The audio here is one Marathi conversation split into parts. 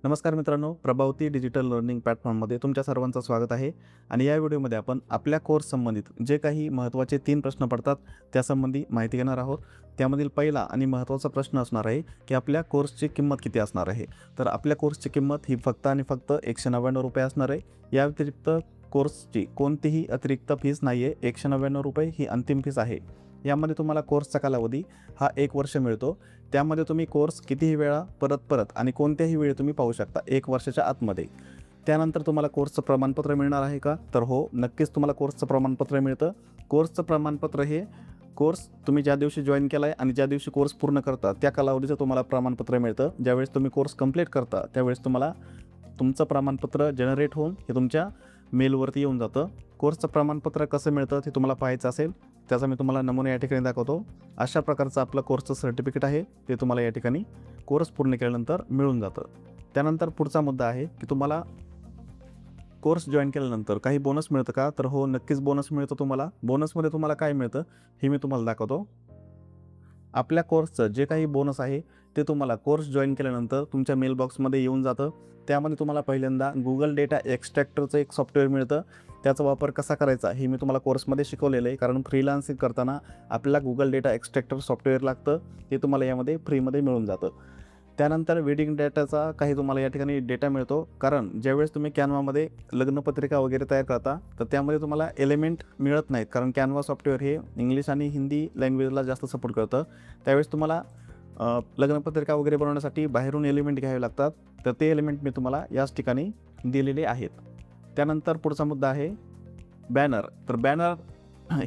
नमस्कार मित्रांनो, प्रभावती डिजिटल लर्निंग प्लॅटफॉर्ममध्ये तुमच्या सर्वांचं स्वागत आहे. आणि या व्हिडिओमध्ये आपण आपल्या कोर्स संबंधित जे काही महत्त्वाचे 3 प्रश्न पडतात त्यासंबंधी माहिती घेणार आहोत. त्यामधील पहिला आणि महत्त्वाचा प्रश्न असणार आहे की आपल्या कोर्सची किंमत किती असणार आहे. तर आपल्या कोर्सची किंमत ही फक्त आणि फक्त ₹199 असणार आहे. या व्यतिरिक्त कोर्सची कोणतीही अतिरिक्त फीस नाही आहे. ₹199 ही अंतिम फीस आहे. यामध्ये तुम्हाला कोर्सचा कालावधी हा 1 वर्ष मिळतो. त्यामध्ये तुम्ही कोर्स कितीही वेळा परत आणि कोणत्याही वेळी तुम्ही पाहू शकता 1 वर्षाच्या आतमध्ये. त्यानंतर तुम्हाला कोर्सचं प्रमाणपत्र मिळणार आहे का? तर हो, नक्कीच तुम्हाला कोर्सचं प्रमाणपत्र मिळतं. कोर्सचं प्रमाणपत्र हे कोर्स तुम्ही ज्या दिवशी जॉईन केला आहे आणि ज्या दिवशी कोर्स पूर्ण करता त्या कालावधीचं तुम्हाला प्रमाणपत्र मिळतं. ज्यावेळेस तुम्ही कोर्स कंप्लीट करता त्यावेळेस तुम्हाला तुमचं प्रमाणपत्र जनरेट होऊन हे तुमच्या मेलवरती येऊन जातं. कोर्सचं प्रमाणपत्र कसं मिळतं ते तुम्हाला पाहायचं असेल त्याचा मी तुम्हाला नमुना या ठिकाणी दाखवतो. अशा प्रकारचं आपलं कोर्सचं सर्टिफिकेट आहे, ते तुम्हाला या ठिकाणी कोर्स पूर्ण केल्यानंतर मिळून जातं. त्यानंतर पुढचा मुद्दा आहे की तुम्हाला कोर्स जॉईन केल्यानंतर काही बोनस मिळतं का? तर हो, नक्कीच बोनस मिळतं तुम्हाला. बोनसमध्ये तुम्हाला काय मिळतं हे मी तुम्हाला दाखवतो. आपल्या कोर्सचं जे काही बोनस आहे ते तुम्हाला कोर्स जॉईन केल्यानंतर तुमच्या मेल बॉक्समध्ये येऊन जातं. त्यामध्ये तुम्हाला पहिल्यांदा गुगल डेटा एक्स्ट्रॅक्टरचं एक सॉफ्टवेअर मिळतं. त्याचा वापर कसा करायचा हे मी तुम्हाला कोर्समध्ये शिकवलेलं आहे. कारण फ्रीलान्सिंग करताना आपल्याला गुगल डेटा एक्स्ट्रॅक्टर सॉफ्टवेअर लागतं. ते तुम्हाला यामध्ये फ्रीमध्ये मिळून जातं. त्यानंतर वेडिंग डेटाचा काही तुम्हाला या ठिकाणी डेटा मिळतो. कारण ज्यावेळेस तुम्ही कॅनवामध्ये लग्नपत्रिका वगैरे तयार करता तर त्यामध्ये तुम्हाला एलिमेंट मिळत नाहीत. कारण कॅनवा सॉफ्टवेअर हे इंग्लिश आणि हिंदी लँग्वेजला जास्त सपोर्ट करतं. त्यावेळेस तुम्हाला लग्नपत्रिका वगैरे बनवण्यासाठी बाहेरून एलिमेंट घ्यावे लागतात. तर ते एलिमेंट मी तुम्हाला याच ठिकाणी दिलेले आहेत. त्यानंतर पुढचा मुद्दा आहे बॅनर. तर बॅनर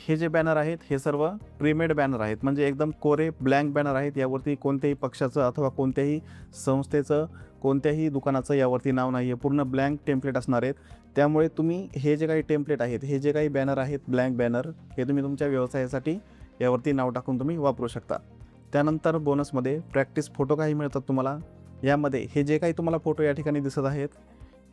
हे जे बॅनर आहेत हे सर्व प्रीमेड बॅनर आहेत. म्हणजे एकदम कोरे ब्लँक बॅनर आहेत. यावरती कोणत्याही पक्षाचं अथवा कोणत्याही संस्थेचं, कोणत्याही दुकानाचं यावरती नाव नाही आहे. पूर्ण ब्लँक टेम्पलेट असणार आहेत. त्यामुळे तुम्ही हे जे काही टेम्पलेट आहेत, हे जे काही बॅनर आहेत ब्लँक बॅनर, हे तुम्ही तुमच्या व्यवसायासाठी यावरती नाव टाकून तुम्ही वापरू शकता. त्यानंतर बोनसमध्ये प्रॅक्टिस फोटो काही मिळतात तुम्हाला. यामध्ये हे जे काही तुम्हाला फोटो या ठिकाणी दिसत आहेत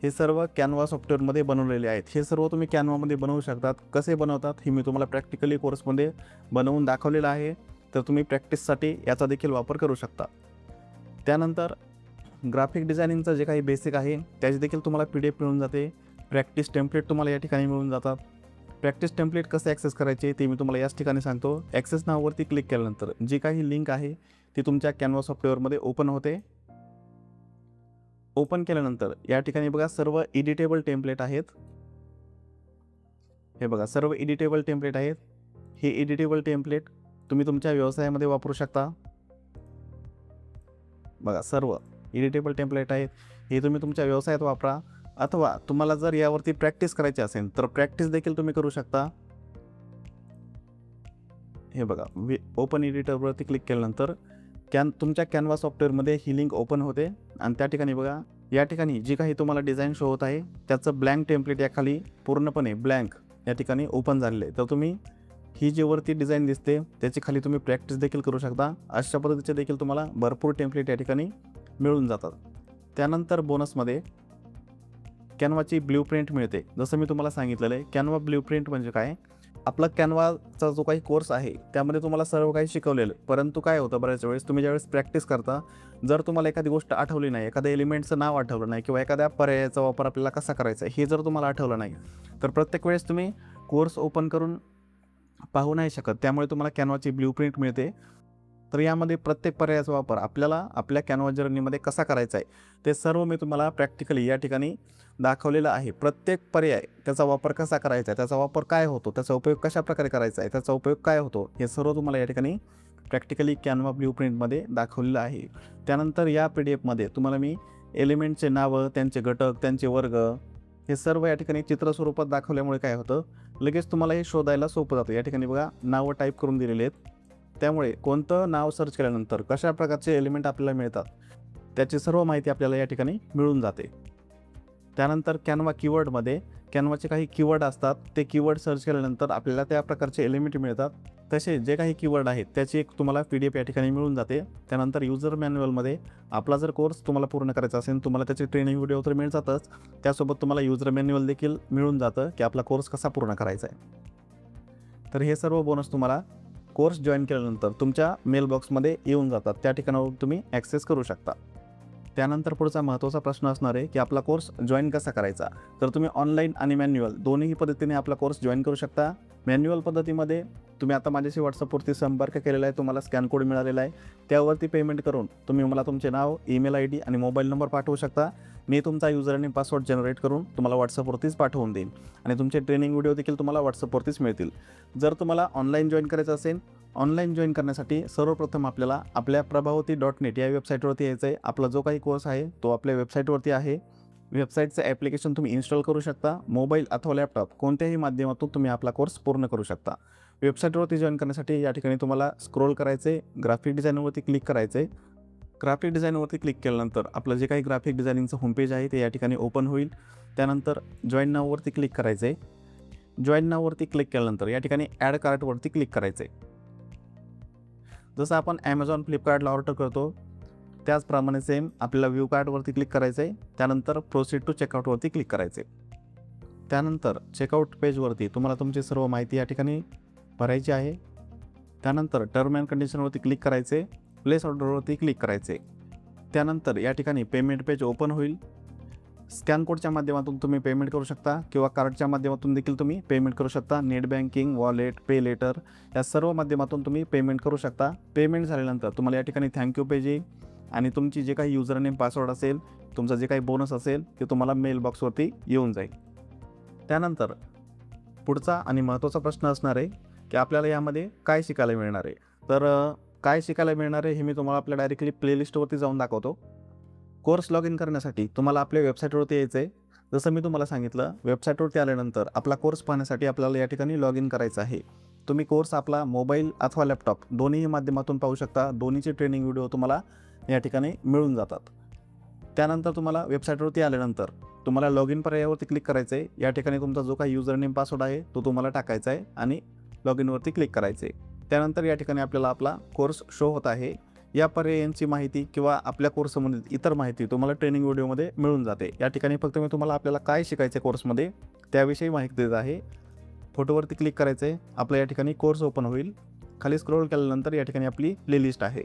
हे सर्व कॅनवा सॉफ्टवेअरमध्ये बनवलेले आहेत. हे सर्व तुम्ही कॅनवामध्ये बनवू शकतात. कसे बनवतात हे मी तुम्हाला प्रॅक्टिकली कोर्समध्ये बनवून दाखवलेलं आहे. तर तुम्ही प्रॅक्टिससाठी याचा देखील वापर करू शकता. त्यानंतर ग्राफिक डिझायनिंगचं जे काही बेसिक आहे त्याची देखील तुम्हाला PDF मिळून जाते. प्रॅक्टिस टेम्पलेट तुम्हाला या ठिकाणी मिळून जातात. प्रॅक्टिस टेम्पलेट कसं ॲक्सेस करायचे ते मी तुम्हाला याच ठिकाणी सांगतो. ॲक्सेस नावावरती क्लिक केल्यानंतर जी काही लिंक आहे ती तुमच्या कॅनवा सॉफ्टवेअरमध्ये ओपन होते. ओपन केल्यानंतर या ठिकाणी बघा सर्व एडिटेबल टेम्पलेट आहेत. हे बघा सर्व एडिटेबल टेम्पलेट आहेत. हे एडिटेबल टेम्पलेट तुम्ही तुमच्या व्यवसायामध्ये वापरू शकता. बघा सर्व एडिटेबल टेम्पलेट आहेत. हे तुम्ही तुमच्या व्यवसायात वापरा. अथवा तुम्हाला जर यावरती प्रॅक्टिस करायची असेल तर प्रॅक्टिस देखील तुम्ही करू शकता. हे बघा ओपन एडिटरवरती क्लिक केल्यानंतर तुमच्या कॅनवा सॉफ्टवेअरमध्ये ही लिंक ओपन होते. आणि त्या ठिकाणी बघा या ठिकाणी जी काही तुम्हाला डिझाईन शो होत आहे त्याचं ब्लँक टेम्पलेट या खाली पूर्णपणे ब्लँक या ठिकाणी ओपन झालेलं आहे. तर तुम्ही ही जी वरती डिझाईन दिसते त्याची खाली तुम्ही प्रॅक्टिस देखील करू शकता. अशा पद्धतीचे देखील तुम्हाला भरपूर टेम्पलेट या ठिकाणी मिळून जातात. त्यानंतर बोनसमध्ये कॅनवाची ब्ल्यूप्रिंट मिळते. जसं मी तुम्हाला सांगितलेलं आहे, कॅनवा ब्ल्यूप्रिंट म्हणजे काय? आपला कॅनवाचा जो काही कोर्स आहे त्यामध्ये तुम्हाला सर्व काही शिकवलेलं. परंतु काय होतं बऱ्याच वेळेस तुम्ही ज्यावेळेस प्रॅक्टिस करता, जर तुम्हाला एखादी गोष्ट आठवली नाही, एखाद्या एलिमेंटचं नाव आठवलं नाही किंवा एखाद्या पर्यायाचा वापर आपल्याला कसा करायचा हे जर तुम्हाला आठवलं नाही तर प्रत्येक वेळेस तुम्ही कोर्स ओपन करून पाहू नाही शकत. त्यामुळे तुम्हाला कॅनवाची ब्ल्यूप्रिंट मिळते. तर यामध्ये प्रत्येक पर्यायाचा वापर आपल्याला आपल्या कॅनवा जर्नीमध्ये कसा करायचा आहे ते सर्व मी तुम्हाला प्रॅक्टिकली या ठिकाणी दाखवलेलं आहे. प्रत्येक पर्याय त्याचा वापर कसा करायचा आहे, त्याचा वापर काय होतो, त्याचा उपयोग कशा प्रकारे करायचा आहे, त्याचा उपयोग काय होतो हे सर्व तुम्हाला या ठिकाणी प्रॅक्टिकली कॅनवा ब्ल्यूप्रिंटमध्ये दाखवलेलं आहे. त्यानंतर या PDF मध्ये तुम्हाला मी एलिमेंटचे नावं, त्यांचे घटक, त्यांचे वर्ग हे सर्व या ठिकाणी चित्र स्वरूपात दाखवल्यामुळे काय होतं, लगेच तुम्हाला हे शोधायला सोपं जातं. या ठिकाणी बघा नावं टाईप करून दिलेले आहेत. त्यामुळे कोणतं नाव सर्च केल्यानंतर कशा प्रकारचे एलिमेंट आपल्याला मिळतात त्याची सर्व माहिती आपल्याला या ठिकाणी मिळून जाते. त्यानंतर कॅनवा कीवर्डमध्ये कॅनवाचे काही कीवर्ड असतात. ते कीवर्ड सर्च केल्यानंतर आपल्याला त्या प्रकारचे एलिमेंट मिळतात. तसे जे काही कीवर्ड आहेत त्याची एक तुम्हाला PDF या ठिकाणी मिळून जाते. त्यानंतर युजर मॅन्युअलमध्ये आपला जर कोर्स तुम्हाला पूर्ण करायचा असेल तुम्हाला त्याचे ट्रेनिंग व्हिडिओ तर मिळतातच, त्यासोबत तुम्हाला युजर मॅन्युअल देखील मिळून जातं की आपला कोर्स कसा पूर्ण करायचा आहे. तर हे सर्व बोनस तुम्हाला कोर्स जॉईन केल्यानंतर तुमच्या मेल बॉक्समध्ये येऊन जातात. त्या ठिकाणावर तुम्ही ॲक्सेस करू शकता. त्यानंतर पुढचा महत्त्वाचा प्रश्न असणार आहे की आपला कोर्स जॉईन कसा करायचा. तर तुम्ही ऑनलाईन आणि मॅन्युअल दोन्ही पद्धतीने आपला कोर्स जॉईन करू शकता. मॅन्युअल पद्धतीमध्ये तुम्ही आता माझ्याशी व्हॉट्सअपवरती संपर्क केलेला आहे, तुम्हाला स्कॅन कोड मिळालेला आहे, त्यावरती पेमेंट करून तुम्ही मला तुमचे नाव, ईमेल ID आणि मोबाईल नंबर पाठवू शकता. मी तुमचा युजर आणि पासवर्ड जनरेट करून तुम्हाला व्हॉट्सअपवरतीच पाठवून देईन आणि तुमचे ट्रेनिंग व्हिडिओ देखील तुम्हाला व्हॉट्सअपवरतीच मिळतील. जर तुम्हाला ऑनलाईन जॉईन करायचं असेल, ऑनलाईन जॉईन करण्यासाठी सर्वप्रथम आपल्याला आपल्या प्रभावती.net या वेबसाईटवरती यायचं आहे. आपला जो काही कोर्स आहे तो आपल्या वेबसाईटवरती आहे. वेबसाईटचं ॲप्लिकेशन तुम्ही इन्स्टॉल करू शकता. मोबाईल अथवा लॅपटॉप कोणत्याही माध्यमातून तुम्ही आपला कोर्स पूर्ण करू शकता. वेबसाईटवरती जॉईन करण्यासाठी या ठिकाणी तुम्हाला स्क्रोल करायचं आहे, ग्राफिक डिझाईनवरती क्लिक करायचं आहे. ग्राफिक डिझाईनवरती क्लिक केल्यानंतर आपलं जे काही ग्राफिक डिझायनिंगचं होमपेज आहे ते या ठिकाणी ओपन होईल. त्यानंतर जॉईन नाववरती क्लिक करायचं आहे. जॉईन नाववरती क्लिक केल्यानंतर या ठिकाणी ॲड कार्टवरती क्लिक करायचं आहे. जसं आपण ॲमेझॉन, फ्लिपकार्टला ऑर्डर करतो त्याचप्रमाणे सेम आपल्याला व्ह्यू कार्टवरती क्लिक करायचं आहे. त्यानंतर प्रोसीड टू चेकआउटवरती क्लिक करायचे. त्यानंतर चेकआउट पेजवरती तुम्हाला तुमची सर्व माहिती या ठिकाणी भरायची आहे. त्यानंतर टर्म अँड कंडिशनवरती क्लिक करायचे, प्लेस ऑर्डरवरती क्लिक करायचे. त्यानंतर या ठिकाणी पेमेंट पेज ओपन होईल. स्कॅन कोडच्या माध्यमातून तुम्ही पेमेंट करू शकता किंवा कार्डच्या माध्यमातून देखील तुम्ही पेमेंट करू शकता. नेट बँकिंग, वॉलेट, पे लेटर या सर्व माध्यमातून तुम्ही पेमेंट करू शकता. पेमेंट झाल्यानंतर तुम्हाला या ठिकाणी थँक्यू पेज येईल आणि तुमची जे काही युजर नेम, पासवर्ड असेल, तुमचा जे काही बोनस असेल ते तुम्हाला मेल बॉक्सवरती येऊन जाईल. त्यानंतर पुढचा आणि महत्त्वाचा प्रश्न असणार आहे की आपल्याला यामध्ये काय शिकायला मिळणार आहे. तर काय शिकायला मिळणार आहे हे मी तुम्हाला आपल्या डायरेक्टली प्लेलिस्टवरती जाऊन दाखवतो. कोर्स लॉग इन करण्यासाठी तुम्हाला आपल्या वेबसाईटवरती यायचं आहे. जसं मी तुम्हाला सांगितलं, वेबसाईटवरती आल्यानंतर आपला कोर्स पाहण्यासाठी आपल्याला या ठिकाणी लॉग इन करायचं आहे. तुम्ही कोर्स आपला मोबाईल अथवा लॅपटॉप दोन्ही माध्यमातून पाहू शकता. दोन्हीचे ट्रेनिंग व्हिडिओ तुम्हाला या ठिकाणी मिळून जातात. त्यानंतर तुम्हाला वेबसाईटवरती आल्यानंतर तुम्हाला लॉग इन पर्यायावरती क्लिक करायचं आहे. या ठिकाणी तुमचा जो काही युजर नेम, पासवर्ड आहे तो तुम्हाला टाकायचा आहे आणि लॉग इनवरती क्लिक करायचे. त्यानंतर या ठिकाणी आपल्याला आपला कोर्स शो होत आहे. या पर्यायांची माहिती किंवा आपल्या कोर्स संबंधित इतर माहिती तुम्हाला ट्रेनिंग व्हिडिओमध्ये मिळून जाते. या ठिकाणी फक्त मी तुम्हाला आपल्याला काय शिकायचं कोर्समध्ये त्याविषयी माहिती देत आहे. फोटोवरती क्लिक करायचं आहे. आपल्या या ठिकाणी कोर्स ओपन होईल. खाली स्क्रोल केल्यानंतर या ठिकाणी आपली प्लेलिस्ट आहे.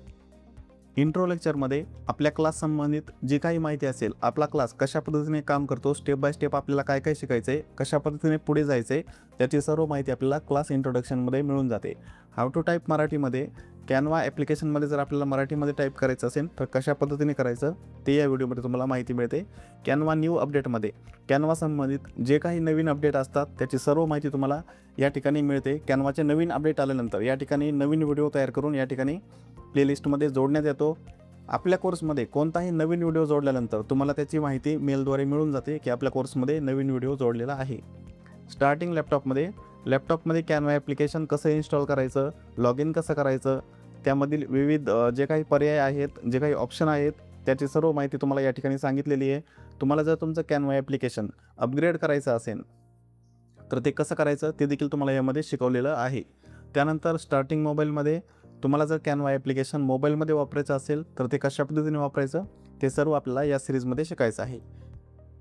इंट्रो लेक्चरमध्ये आपल्या क्लास संबंधित जी काही माहिती असेल, आपला क्लास कशा पद्धतीने काम करतो, स्टेप बाय स्टेप आपल्याला काय काय शिकायचं आहे, कशा पद्धतीने पुढे जायचं आहे, त्याची सर्व माहिती आपल्याला क्लास इंट्रोडक्शनमध्ये मिळून जाते. हाऊ टू टाईप मराठीमध्ये कॅनवा ॲप्लिकेशनमध्ये जर आपल्याला मराठीमध्ये टाईप करायचं असेल तर कशा पद्धतीने करायचं ते या व्हिडिओमध्ये तुम्हाला माहिती मिळते. कॅनवा न्यू अपडेटमध्ये कॅनवा संबंधित जे काही नवीन अपडेट असतात त्याची सर्व माहिती तुम्हाला या ठिकाणी मिळते. कॅनवाचे नवीन अपडेट आल्यानंतर या ठिकाणी नवीन व्हिडिओ तयार करून या ठिकाणी प्लेलिस्टमध्ये जोडण्यात येतो. आपल्या कोर्समध्ये कोणताही नवीन व्हिडिओ जोडल्यानंतर तुम्हाला त्याची माहिती मेलद्वारे मिळून जाते की आपल्या कोर्समध्ये नवीन व्हिडिओ जोडलेला आहे. स्टार्टिंग लॅपटॉपमध्ये कॅनवा ॲप्लिकेशन कसं इन्स्टॉल करायचं, लॉग इन कसं करायचं, त्यामधील विविध जे काही पर्याय आहेत, जे काही ऑप्शन आहेत त्याची सर्व माहिती तुम्हाला या ठिकाणी सांगितलेली आहे. तुम्हाला जर तुमचं कॅनवा ॲप्लिकेशन अपग्रेड करायचं असेल तर ते कसं करायचं ते देखील तुम्हाला यामध्ये शिकवलेलं आहे. त्यानंतर स्टार्टिंग मोबाईलमध्ये तुम्हाला जर कॅनवा ॲप्लिकेशन मोबाईलमध्ये वापरायचं असेल तर ते कशा पद्धतीने वापरायचं ते सर्व आपल्याला या सिरीजमध्ये शिकायचं आहे.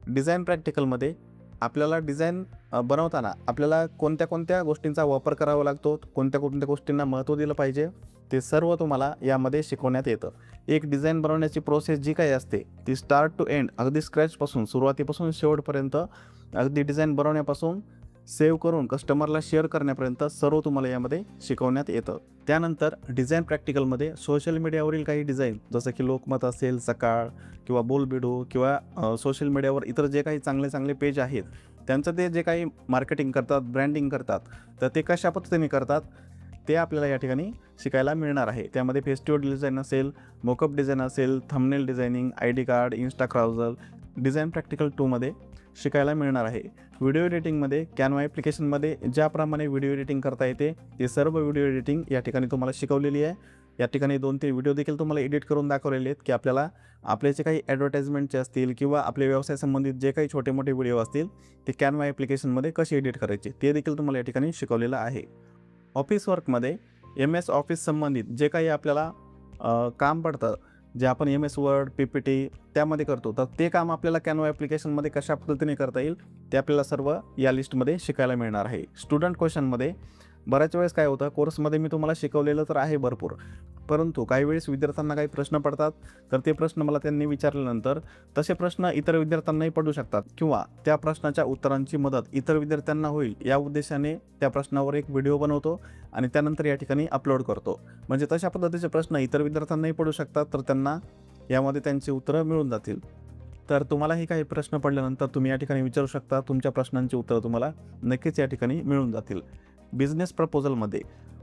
डिझाईन प्रॅक्टिकलमध्ये आपल्याला डिझाईन बनवताना आपल्याला कोणत्या कोणत्या गोष्टींचा वापर करावा लागतो, कोणत्या कोणत्या गोष्टींना महत्त्व दिलं पाहिजे ते सर्व तुम्हाला यामध्ये शिकवण्यात येतं. एक डिझाईन बनवण्याची प्रोसेस जी काही असते ती स्टार्ट टू एंड अगदी स्क्रॅचपासून सुरुवातीपासून शेवटपर्यंत अगदी डिझाईन बनवण्यापासून सेव्ह करून कस्टमरला शेअर करण्यापर्यंत सर्व तुम्हाला यामध्ये शिकवण्यात येतं. त्यानंतर डिझाईन प्रॅक्टिकलमध्ये सोशल मीडियावरील काही डिझाईन जसं की लोकमत असेल, सकाळ किंवा बोलबिडू किंवा सोशल मीडियावर इतर जे काही चांगले चांगले पेज आहेत त्यांचं ते जे काही मार्केटिंग करतात, ब्रँडिंग करतात तर ते कशा पद्धतीने करतात ते आपल्याला या ठिकाणी शिकायला मिळणार आहे. त्यामध्ये फेस्टिवल डिझाईन असेल, मोकअप डिझाईन असेल, thumbnail designing, ID card, insta carousel design practical 2मध्ये शिकायला मिळणार आहे. व्हिडिओ एडिटिंगमध्ये कॅनवा ॲप्लिकेशनमध्ये ज्याप्रमाणे व्हिडिओ एडिटिंग करता येते ते सर्व व्हिडिओ एडिटिंग या ठिकाणी तुम्हाला शिकवलेली आहे. या ठिकाणी 2-3 व्हिडिओ देखील तुम्हाला एडिट करून दाखवलेले आहेत की आपल्याला आपले जे काही ॲडव्हर्टाईजमेंटचे असतील किंवा आपल्या व्यवसाय संबंधित जे काही छोटे मोठे व्हिडिओ असतील ते कॅनवा ॲप्लिकेशनमध्ये कसे एडिट करायचे ते देखील तुम्हाला या ठिकाणी शिकवलेलं आहे. ऑफिस वर्कमध्ये MS ऑफिस संबंधित जे काही आपल्याला काम पडतं, जे आपण MS वर्ड, PPT त्यामध्ये करतो तर ते काम आपल्याला कॅनवा ॲप्लिकेशनमध्ये कशा पद्धतीने करता येईल ते आपल्याला सर्व या लिस्टमध्ये शिकायला मिळणार आहे. स्टुडंट क्वेश्चनमध्ये बऱ्याच वेळेस काय होतं, कोर्समध्ये मी तुम्हाला शिकवलेलं तर आहे भरपूर, परंतु काही वेळेस विद्यार्थ्यांना काही प्रश्न पडतात, तर ते प्रश्न मला त्यांनी विचारल्यानंतर तसे प्रश्न इतर विद्यार्थ्यांनाही पडू शकतात किंवा त्या प्रश्नाच्या उत्तरांची मदत इतर विद्यार्थ्यांना होईल या उद्देशाने त्या प्रश्नावर एक व्हिडिओ बनवतो आणि त्यानंतर या ठिकाणी अपलोड करतो. म्हणजे तशा पद्धतीचे प्रश्न इतर विद्यार्थ्यांनाही पडू शकतात, तर त्यांना यामध्ये त्यांची उत्तरं मिळून जातील. तर तुम्हालाही काही प्रश्न पडल्यानंतर तुम्ही या ठिकाणी विचारू शकता. तुमच्या प्रश्नांची उत्तरं तुम्हाला नक्कीच या ठिकाणी मिळून जातील. बिझनेस प्रपोजलमध्ये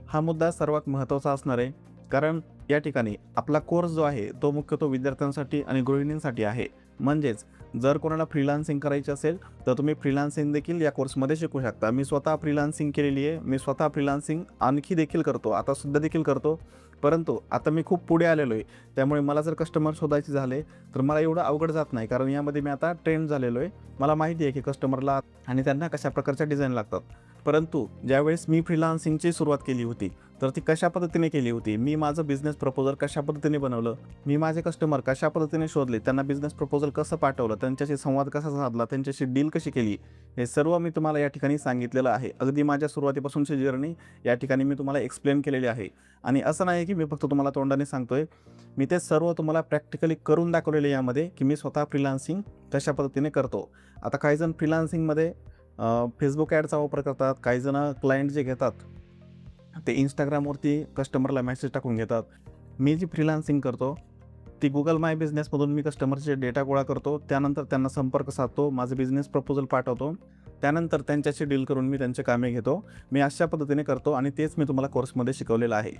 हा मुद्दा सर्वात महत्त्वाचा असणार आहे, कारण या ठिकाणी आपला कोर्स जो आहे तो मुख्यतः विद्यार्थ्यांसाठी आणि गृहिणींसाठी आहे. म्हणजेच जर कोणाला फ्रीलान्सिंग करायची असेल तर तुम्ही फ्रीलान्सिंग देखील या कोर्समध्ये शिकू शकता. मी स्वतः फ्रीलान्सिंग केलेली आहे. मी स्वतः फ्रीलान्सिंग आणखी देखील करतो, आता सुद्धा देखील करतो. परंतु आता मी खूप पुढे आलेलो आहे, त्यामुळे मला जर कस्टमर शोधायचे झाले तर मला एवढं अवघड जात नाही, कारण यामध्ये मी आता ट्रेंड झालेलो आहे. मला माहिती आहे की कस्टमरला आणि त्यांना कशा प्रकारच्या डिझाईन लागतात. परंतु ज्यावेळेस मी फ्रीलान्सिंगची सुरुवात केली होती तर ती कशा पद्धतीने केली होती, मी माझं बिझनेस प्रपोजल कशा पद्धतीने बनवलं, मी माझे कस्टमर कशा पद्धतीने शोधले, त्यांना बिझनेस प्रपोजल कसं पाठवलं, त्यांच्याशी संवाद कसा साधला, त्यांच्याशी डील कशी केली, हे सर्व मी तुम्हाला या ठिकाणी सांगितलेलं आहे. अगदी माझ्या सुरुवातीपासूनची जर्नी या ठिकाणी मी तुम्हाला एक्सप्लेन केलेली आहे. आणि असं नाही की मी फक्त तुम्हाला तोंडाने सांगतोय, मी ते सर्व तुम्हाला प्रॅक्टिकली करून दाखवलेले यामध्ये की मी स्वतः फ्रीलान्सिंग कशा पद्धतीने करतो. आता काही जण फ्रीलान्सिंगमध्ये फेसबुक ॲडचा वापर करतात, काही जण क्लायंट जे घेतात ते इंस्टाग्रामवरती कस्टमरला मेसेज टाकून घेतात. मी जी फ्रीलान्सिंग करतो ती गुगल माय बिझनेसमधून मी कस्टमरचे डेटा गोळा करतो, त्यानंतर त्यांना संपर्क साधतो, माझं बिझनेस प्रपोजल पाठवतो, त्यानंतर त्यांच्याशी डील करून मी त्यांचे कामे घेतो. मी अशा पद्धतीने करतो आणि तेच मी तुम्हाला कोर्समध्ये शिकवलेलं आहे.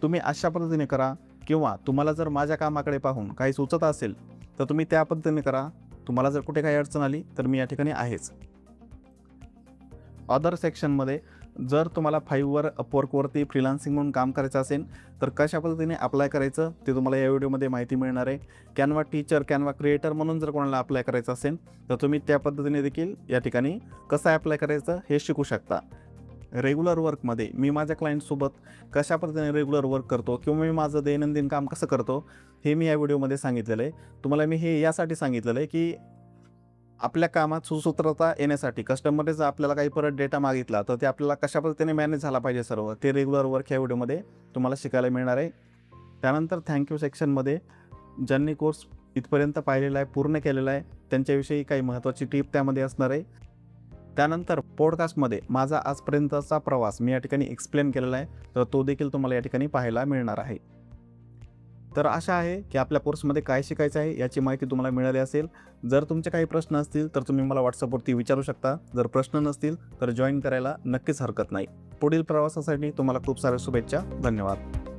तुम्ही अशा पद्धतीने करा किंवा तुम्हाला जर माझ्या कामाकडे पाहून काही सुचत असेल तर तुम्ही त्या पद्धतीने करा. तुम्हाला जर कुठे काही अडचण आली तर मी या ठिकाणी आहेच. अदर सेक्शनमध्ये जर तुम्हाला फाईव्हवर अपवर्कवरती फ्रीलान्सिंग म्हणून काम करायचं असेल तर कशा पद्धतीने अप्लाय करायचं ते तुम्हाला या व्हिडिओमध्ये माहिती मिळणार आहे. कॅनवा टीचर, कॅनवा क्रिएटर म्हणून जर कोणाला अप्लाय करायचं असेल तर तुम्ही त्या पद्धतीने देखील या ठिकाणी कसं अप्लाय करायचं हे शिकू शकता. रेग्युलर वर्कमध्ये मी माझ्या क्लायंटसोबत कशा पद्धतीने रेग्युलर वर्क करतो किंवा मी माझं दैनंदिन काम कसं करतो हे मी या व्हिडिओमध्ये सांगितलेलं आहे. तुम्हाला मी हे यासाठी सांगितलेलं आहे की आपल्या कामात सुसूत्रता येण्यासाठी कस्टमरने जर आपल्याला काही परत डेटा मागितला तर ते आपल्याला कशा पद्धतीने मॅनेज झाला पाहिजे सर्व ते रेग्युलर वर्क या व्हिडिओमध्ये तुम्हाला शिकायला मिळणार आहे. त्यानंतर थँक्यू सेक्शनमध्ये ज्यांनी कोर्स इथपर्यंत पाहिलेला आहे, पूर्ण केलेला आहे, त्यांच्याविषयी काही महत्त्वाची टिप त्यामध्ये असणार आहे. त्यानंतर पॉडकास्टमध्ये माझा आजपर्यंतचा प्रवास मी या ठिकाणी एक्सप्लेन केलेला आहे, तर तो देखील तुम्हाला या ठिकाणी पाहायला मिळणार आहे. तर आशा आहे की आपल्या कोर्समध्ये काय शिकायचं आहे याची माहिती तुम्हाला मिळाली असेल. जर तुमचे काही प्रश्न असतील तर तुम्ही मला व्हॉट्सअपवरती विचारू शकता. जर प्रश्न नसतील तर जॉईन करायला नक्कीच हरकत नाही. पुढील प्रवासासाठी तुम्हाला खूप साऱ्या शुभेच्छा. धन्यवाद.